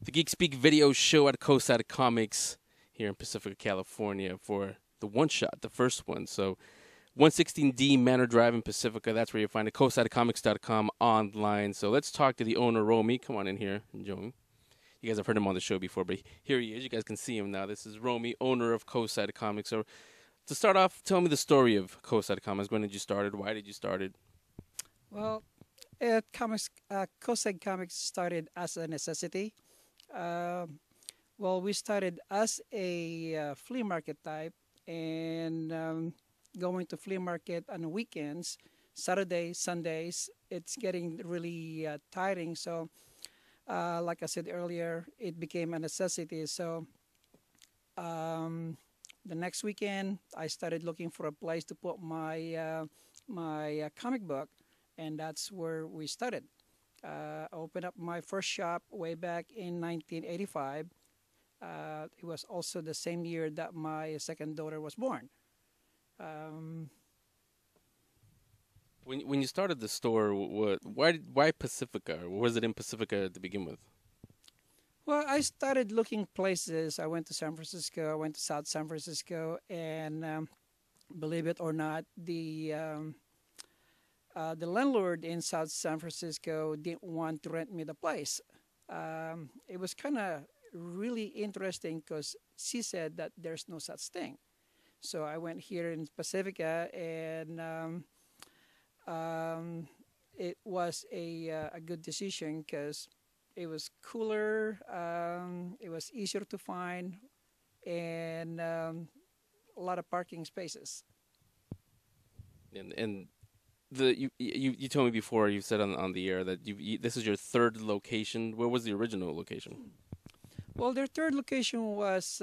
the Geek Speak Video Show at Coastside Comics here in Pacifica, California for the one-shot, the first one. So 116D Manor Drive in Pacifica, that's where you find it, coastsidecomics.com online. So let's talk to the owner, Romy. Come on in here and join me. You guys have heard him on the show before, but here he is. You guys can see him now. This is Romy, owner of Coastside Comics. So to start off, tell me the story of Coastside Comics. When did you start it? Why did you start it? Well, Coastside Comics started as a necessity. We started as a flea market type, and going to flea market on weekends, Saturdays, Sundays. It's getting really tiring. So, like I said earlier, it became a necessity. So, the next weekend, I started looking for a place to put my comic book, and that's where we started. I opened up my first shop way back in 1985. It was also the same year that my second daughter was born. When you started the store, why Pacifica? Or was it in Pacifica to begin with? Well, I started looking places. I went to San Francisco. I went to South San Francisco, and believe it or not, the landlord in South San Francisco didn't want to rent me the place. It was kind of really interesting because she said that there's no such thing. So I went here in Pacifica, and it was a good decision because it was cooler, it was easier to find, and a lot of parking spaces. And you told me before, you said on the air that this is your third location. Where was the original location? Well, their third location was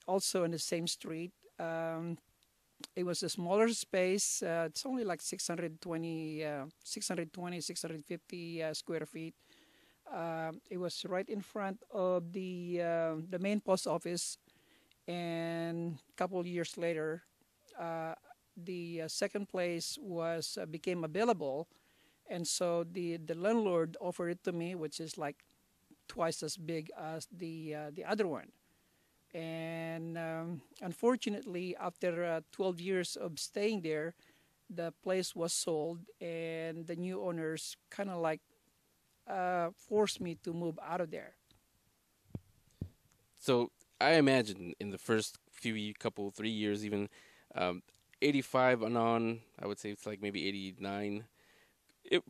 also in the same street. It was a smaller space. It's only like 650 square feet. It was right in front of the main post office. And a couple of years later, the second place became available, and so the landlord offered it to me, which is like twice as big as the other one. And unfortunately, after 12 years of staying there, the place was sold, and the new owners kind of like forced me to move out of there. So I imagine in the first couple 3 years, even 85 and on, I would say it's like maybe 89.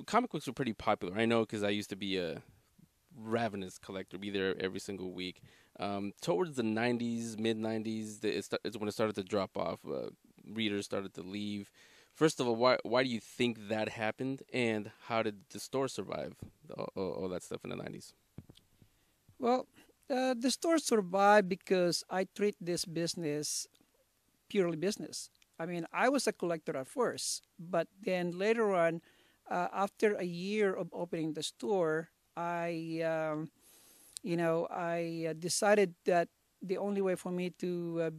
Comic books were pretty popular. I know because I used to be a ravenous collector, be there every single week. Towards the 90s, mid-90s, is when it started to drop off. Readers started to leave. First of all, why do you think that happened, and how did the store survive all that stuff in the 90s? Well, the store survived because I treat this business purely business. I mean, I was a collector at first, but then later on, after a year of opening the store, I decided that the only way for me to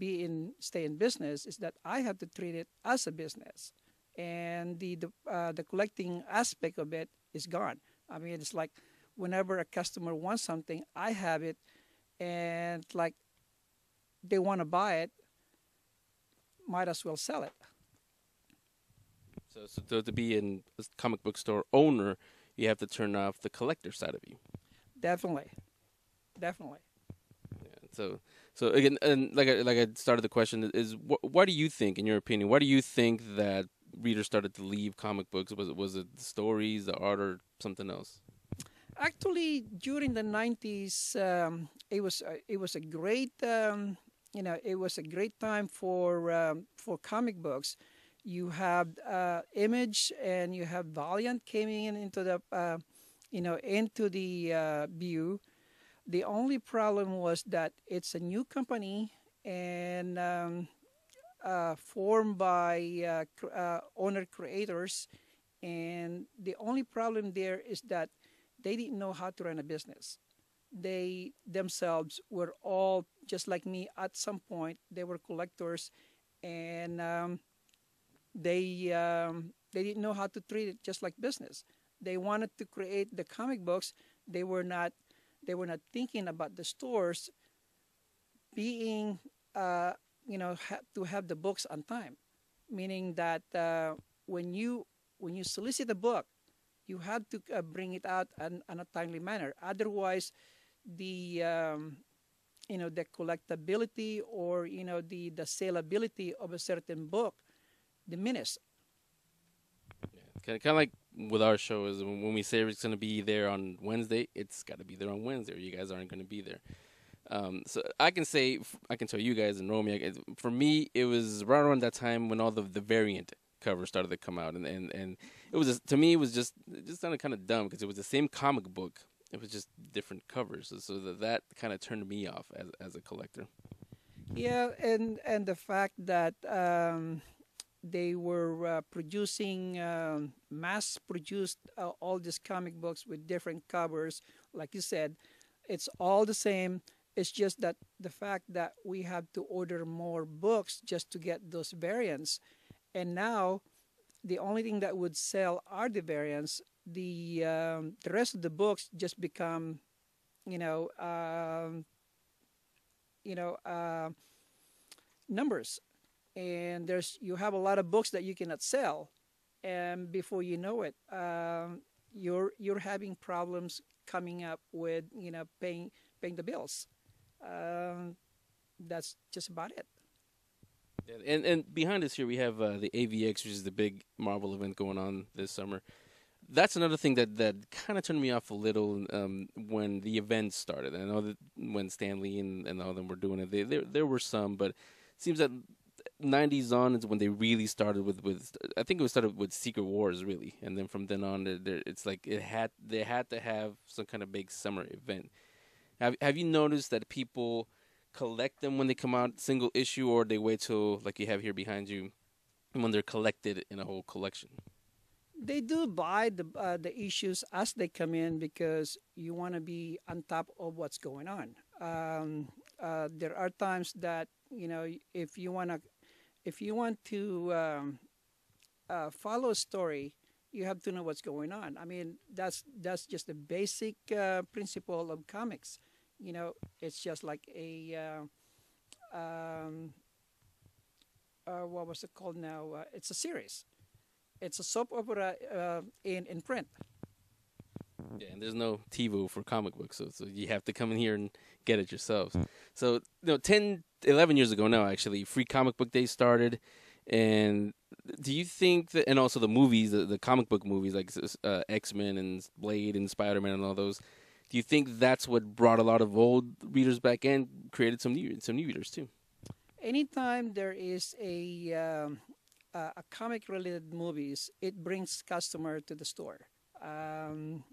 stay in business is that I have to treat it as a business, and the collecting aspect of it is gone. I mean, it's like whenever a customer wants something, I have it, and like they want to buy it, might as well sell it. So to be in a comic book store owner, you have to turn off the collector side of you. Definitely. Yeah, so again, and like I started the question is, why do you think, in your opinion, why do you think that readers started to leave comic books? Was it the stories, the art, or something else? Actually, during the 90s, it was a great it was a great time for comic books. You have Image and you have Valiant came in into the view. The only problem was that it's a new company, and formed by owner creators, and the only problem there is that they didn't know how to run a business. They themselves were all just like me at some point. They were collectors, and they didn't know how to treat it just like business. They wanted to create the comic books. They were not They were not thinking about the stores being, to have the books on time, meaning that when you solicit a book, you have to bring it out in a timely manner. Otherwise, the the collectability, or the saleability of a certain book diminishes. Kind of like with our show is when we say it's going to be there on Wednesday, it's got to be there on Wednesday, or you guys aren't going to be there. So I can say, I can tell you guys and Romy, for me, it was right around that time when all the variant covers started to come out, and it was to me it was just sounded kind of dumb because it was the same comic book, it was just different covers, so that kind of turned me off as a collector. Yeah, and the fact that they were producing mass-produced all these comic books with different covers, like you said, it's all the same. It's just that the fact that we have to order more books just to get those variants, and now the only thing that would sell are the variants. The rest of the books just become, you know, you know, uh, numbers, and you have a lot of books that you cannot sell, and before you know it, you're having problems coming up with paying the bills. Um, that's just about it. And behind us here we have the AVX, which is the big Marvel event going on this summer. That's another thing that kind of turned me off a little when the event started. I know that when Stanley and all of them were doing it, there were some, but it seems that 90s on is when they really started with I think it was started with Secret Wars really, and then from then on it's like they had to have some kind of big summer event. Have you noticed that people collect them when they come out single issue, or they wait till, like you have here behind you, when they're collected in a whole collection? They do buy the issues as they come in because you want to be on top of what's going on. There are times that if you want to follow a story, you have to know what's going on. I mean, that's just the basic principle of comics. It's just like what was it called now? It's a series. It's a soap opera in print. Yeah, and there's no TiVo for comic books, so you have to come in here and get it yourselves. So, 10, 11 years ago now, actually, Free Comic Book Day started. And do you think that, and also the movies, the comic book movies like X-Men and Blade and Spider-Man and all those, do you think that's what brought a lot of old readers back and created some new readers too? Anytime there is a comic related movies, it brings customer to the store. I'm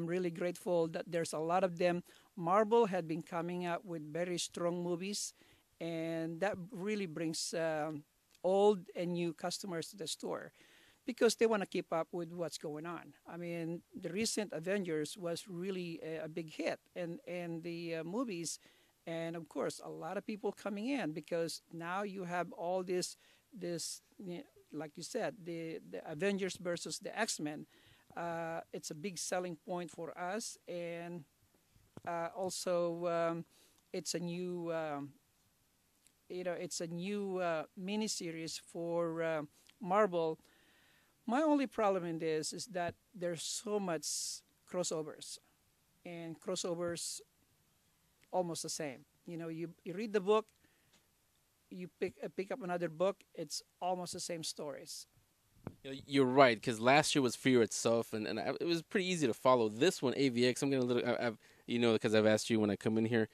really grateful that there's a lot of them. Marvel had been coming out with very strong movies, and that really brings old and new customers to the store because they want to keep up with what's going on. I mean, the recent Avengers was really a big hit, and the movies, and of course, a lot of people coming in because now you have all this, like you said, the Avengers versus the X-Men. It's a big selling point for us, and also it's a new it's a new miniseries for Marvel. My only problem in this is that there's so much crossovers, and crossovers almost the same. You read the book, you pick up another book, it's almost the same stories. You're right, because last year was Fear itself, and it was pretty easy to follow. This one, AVX, I'm going to because I've asked you when I come in here,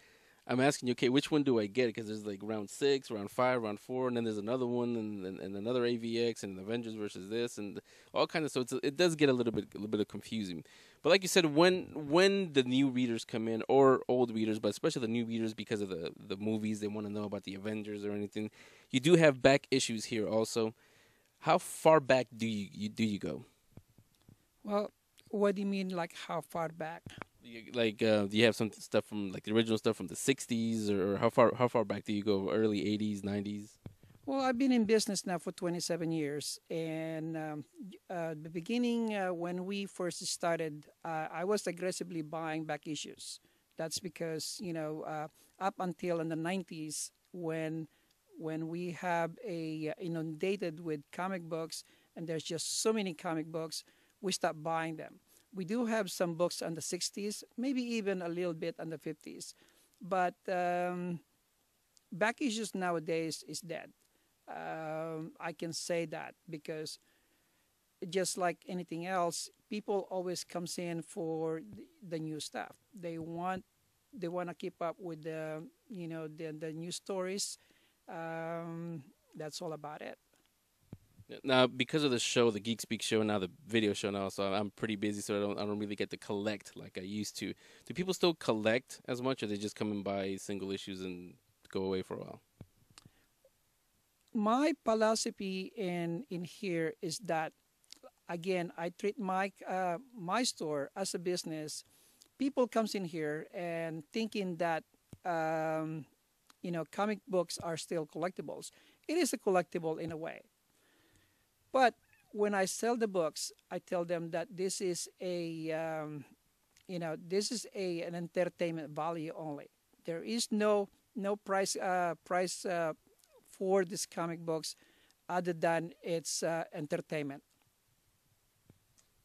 I'm asking you, okay, which one do I get? Because there's like round 6, round 5, round 4, and then there's another one, and another AVX, and Avengers versus this, and all kinds of. So it does get a little bit of confusing. But like you said, when the new readers come in, or old readers, but especially the new readers because of the movies, they want to know about the Avengers or anything. You do have back issues here also. How far back do you go? Well, what do you mean, like how far back? Like, do you have some stuff from like the original stuff from the '60s, or how far back do you go? Early '80s, '90s? Well, I've been in business now for 27 years, and the beginning when we first started, I was aggressively buying back issues. That's because up until in the 90s, when we have a inundated with comic books, and there's just so many comic books, we stopped buying them. We do have some books on the 60s, maybe even a little bit on the 50s, but back issues nowadays is dead. I can say that because just like anything else, people always comes in for the new stuff. They want to keep up with the new stories. That's all about it. Now, because of the show, the Geek Speak show, now the video show now, so I'm pretty busy, so I don't really get to collect like I used to. Do people still collect as much, or they just come and buy single issues and go away for a while? My philosophy in here is that, again, I treat my store as a business. People comes in here and thinking that comic books are still collectibles. It is a collectible in a way, but when I sell the books, I tell them that this is an entertainment value only. There is no price for these comic books other than its entertainment.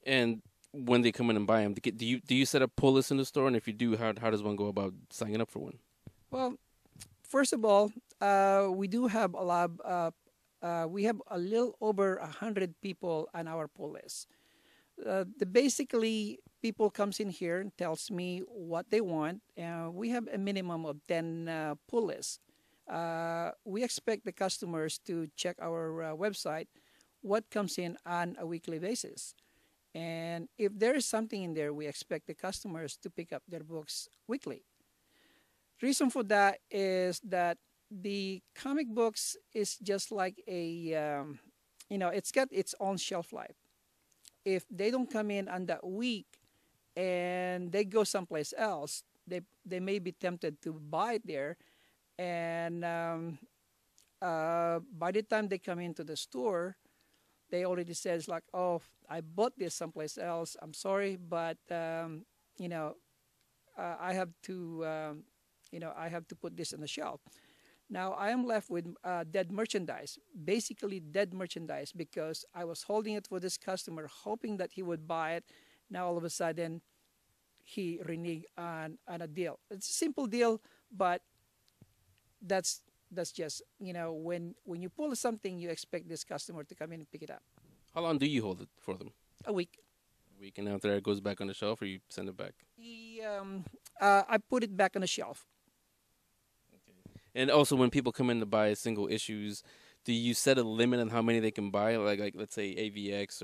And when they come in and buy them, do you set up pull lists in the store? And if you do, how does one go about signing up for one? Well, first of all, we do have a lot. We have a little over 100 people on our pull list. Basically, people comes in here and tells me what they want. We have a minimum of 10 pull lists. We expect the customers to check our website, what comes in on a weekly basis. And if there is something in there, we expect the customers to pick up their books weekly. Reason for that is that the comic books is just like it's got its own shelf life. If they don't come in on that week and they go someplace else, they may be tempted to buy it there. And by the time they come into the store, they already says like, "Oh, I bought this someplace else. I'm sorry, but I have to, I have to put this on the shelf." Now I am left with dead merchandise, basically dead merchandise, because I was holding it for this customer, hoping that he would buy it. Now all of a sudden, he reneged on a deal. It's a simple deal, but that's just when you pull something, you expect this customer to come in and pick it up. How long do you hold it for them? A week. A week, and after that it goes back on the shelf, or you send it back? I put it back on the shelf. And also, when people come in to buy single issues, do you set a limit on how many they can buy? Like let's say AVX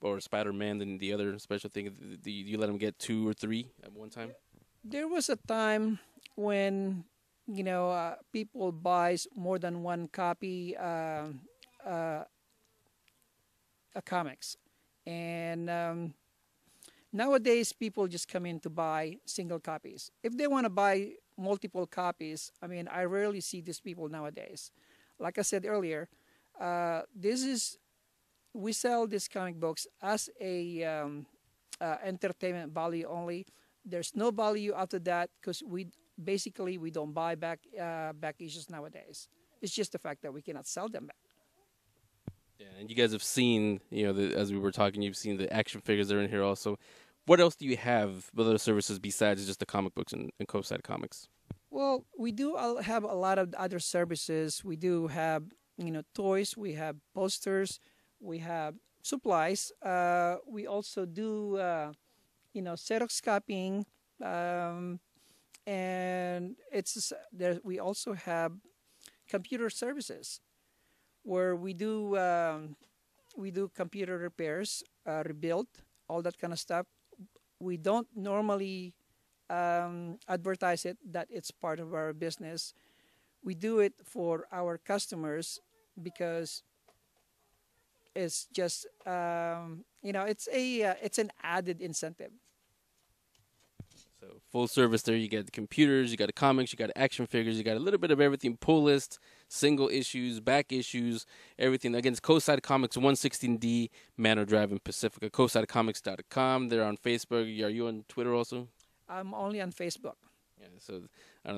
or Spider-Man, and the other special thing. Do you let them get 2 or 3 at one time? There was a time when people buys more than one copy comics, and nowadays people just come in to buy single copies. If they want to buy multiple copies, I mean, I rarely see these people nowadays. Like I said earlier, we sell these comic books as a entertainment value only. There's no value after that because we don't buy back issues nowadays. It's just the fact that we cannot sell them back. Yeah, and you guys have seen, as we were talking, you've seen the action figures that are in here also. What else do you have with other services besides just the comic books and Coastside Comics? Well, we do have a lot of other services. We do have, toys. We have posters. We have supplies. We also do, Xerox copying. And there. We also have computer services where we do computer repairs, rebuild, all that kind of stuff. We don't normally advertise it that it's part of our business. We do it for our customers because it's just it's an added incentive. So full service there. You got computers, you got comics, you got action figures, you got a little bit of everything. Pull list, single issues, back issues, everything. Again, it's Coastside Comics, 116D Manor Drive in Pacifica. Coastsidecomics.com. They're on Facebook. Are you on Twitter also? I'm only on Facebook. Yeah, so I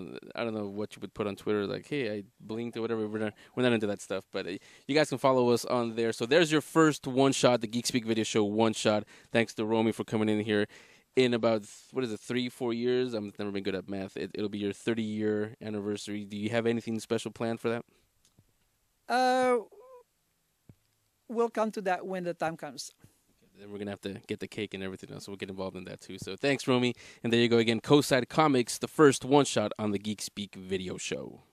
don't know what you would put on Twitter, like, hey, I blinked or whatever. We're not into that stuff, but you guys can follow us on there. So there's your first one shot, the Geek Speak Video Show one shot. Thanks to Romy for coming in here. In about 3-4 years. I've never been good at math. It'll be your 30-year anniversary. Do you have anything special planned for that? We'll come to that when the time comes. Then we're going to have to get the cake and everything else, so we'll get involved in that too. So thanks, Romy. And there you go again, Coastside Comics, the first one-shot on the Geek Speak Video Show.